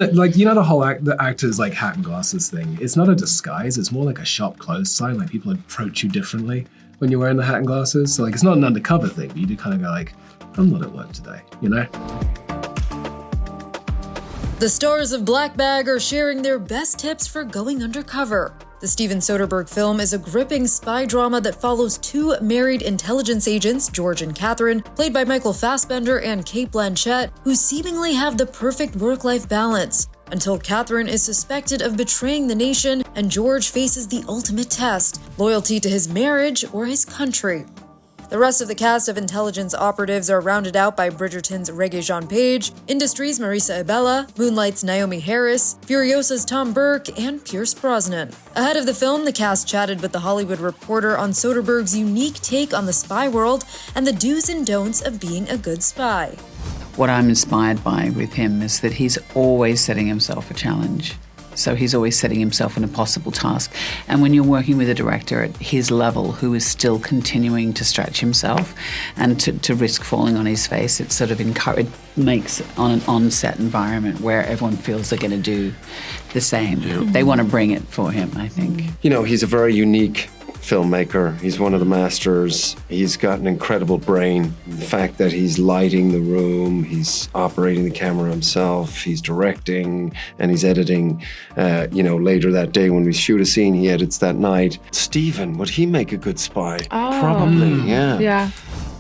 Like, you know, the actor's like hat and glasses thing. It's not a disguise. It's more like a shop closed sign. Like, people approach you differently when you're wearing the hat and glasses. So like, it's not an undercover thing, but you do kind of go like, I'm not at work today, you know? The stars of Black Bag are sharing their best tips for going undercover. The Steven Soderbergh film is a gripping spy drama that follows two married intelligence agents, George and Kathryn, played by Michael Fassbender and Cate Blanchett, who seemingly have the perfect work-life balance, until Kathryn is suspected of betraying the nation and George faces the ultimate test, loyalty to his marriage or his country. The rest of the cast of intelligence operatives are rounded out by Bridgerton's Regé-Jean Page, Industry's Marisa Abela, Moonlight's Naomi Harris, Furiosa's Tom Burke, and Pierce Brosnan. Ahead of the film, the cast chatted with The Hollywood Reporter on Soderbergh's unique take on the spy world and the do's and don'ts of being a good spy. What I'm inspired by with him is that he's always setting himself a challenge. So he's always setting himself an impossible task. And when you're working with a director at his level who is still continuing to stretch himself and to risk falling on his face, it sort of makes on an on-set environment where everyone feels they're going to do the same. Yeah. They want to bring it for him, I think. You know, he's a very unique filmmaker. He's one of the masters. He's got an incredible brain. The fact that he's lighting the room, he's operating the camera himself, he's directing, and he's editing. Later that day when we shoot a scene, he edits that night. Steven, would he make a good spy? Oh. Probably, yeah. Yeah.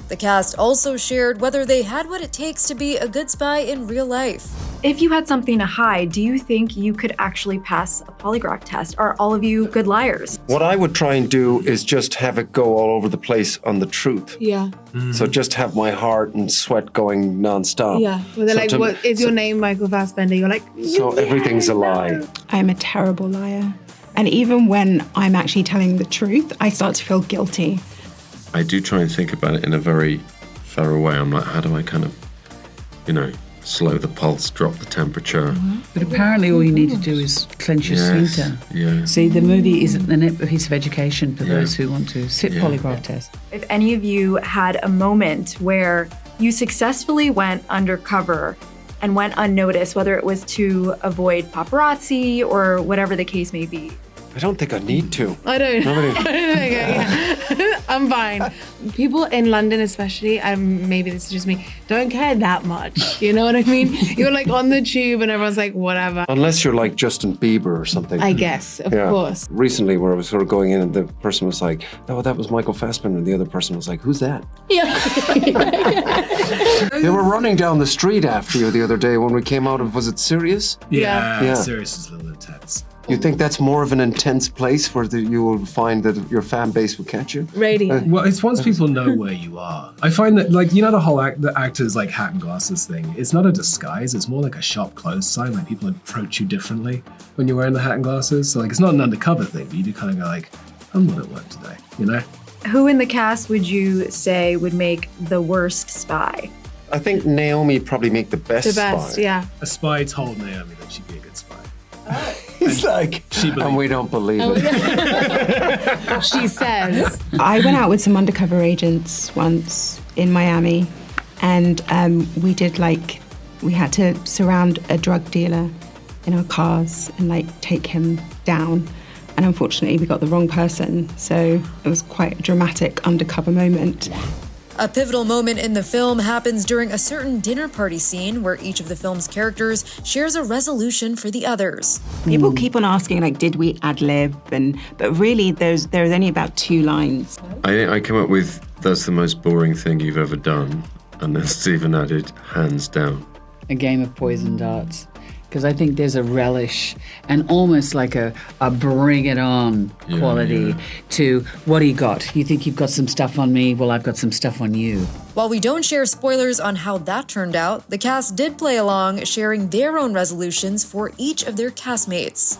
The cast also shared whether they had what it takes to be a good spy in real life. If you had something to hide, do you think you could actually pass a polygraph test? Are all of you good liars? What I would try and do is just have it go all over the place on the truth. Yeah. So just have my heart and sweat going nonstop. Yeah. Well, they're what is your name, Michael Fassbender? You're like, so everything's a lie. I'm a terrible liar. And even when I'm actually telling the truth, I start to feel guilty. I do try and think about it in a very thorough way. I'm like, how do I kind of, slow the pulse, drop the temperature? But apparently all you need to do is clench your sphincter. Yeah. See, the movie is a piece of education for those who want to sit polygraph test. If any of you had a moment where you successfully went undercover and went unnoticed, whether it was to avoid paparazzi or whatever the case may be. I don't think I need to. I don't. I'm fine. People in London especially, maybe this is just me, don't care that much. You know what I mean? You're like on the tube and everyone's like, whatever. Unless you're like Justin Bieber or something. I guess, of course. Recently where I was sort of going in and the person was like, oh, that was Michael Fassbender. And the other person was like, who's that? Yeah. They were running down the street after you the other day when we came out of, was it Sirius? Yeah. Sirius is a little intense. You think that's more of an intense place where you will find that your fan base will catch you? Radio. Well, it's once people know where you are. I find that, like, you know, the actor's like hat and glasses thing. It's not a disguise. It's more like a shop closed sign. Like, people approach you differently when you're wearing the hat and glasses. So like, it's not an undercover thing, but you do kind of go like, I'm not at work today, you know? Who in the cast would you say would make the worst spy? I think Naomi probably make the best spy. Yeah. A spy told Naomi that she'd be a good spy. It's like, and we don't believe it. She says. I went out with some undercover agents once in Miami, and we had to surround a drug dealer in our cars and take him down. And unfortunately, we got the wrong person. So it was quite a dramatic undercover moment. A pivotal moment in the film happens during a certain dinner party scene where each of the film's characters shares a resolution for the others. People keep on asking, did we ad-lib? But really, there's only about 2 lines. I came up with, that's the most boring thing you've ever done. And then Steven added, hands down. A game of poison darts. Because I think there's a relish and almost like a bring it on quality to what do you got? You think you've got some stuff on me? Well, I've got some stuff on you. While we don't share spoilers on how that turned out, the cast did play along, sharing their own resolutions for each of their castmates.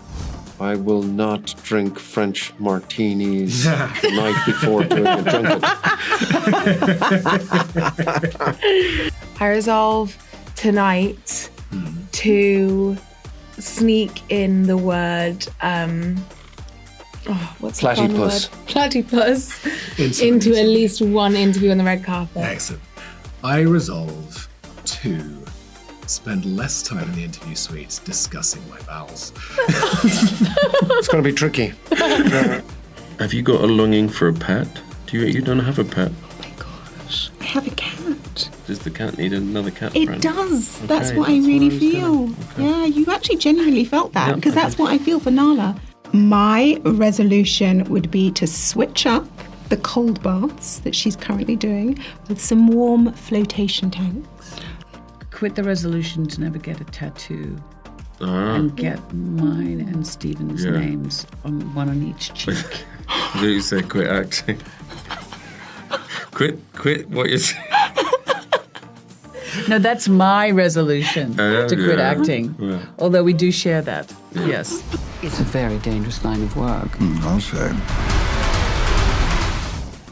I will not drink French martinis the night before doing a junket. I resolve tonight to sneak in the word, what's the fun word? Platypus. Into at least one interview on the red carpet. Excellent. I resolve to spend less time in the interview suite discussing my bowels. It's going to be tricky. Have you got a longing for a pet? You don't have a pet? Oh my gosh, I have a cat. Does the cat need another cat It friend? does. Okay, That's what I that's really what I was feel. gonna- okay. Yeah, you actually genuinely felt that Yeah, because I that's did. what I feel for Nala. My resolution would be to switch up the cold baths that she's currently doing with some warm flotation tanks. Quit the resolution to never get a tattoo Ah, and get mine and Steven's Yeah. names on one on each cheek. I thought you said quit acting. Quit what you're saying. No, that's my resolution Oh, to quit yeah. acting. Yeah. Although we do share that. Yes. It's a very dangerous line of work. I'll say.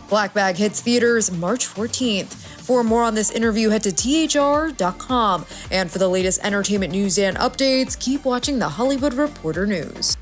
Black Bag hits theaters March 14th. For more on this interview, head to THR.com. And for the latest entertainment news and updates, keep watching the Hollywood Reporter News.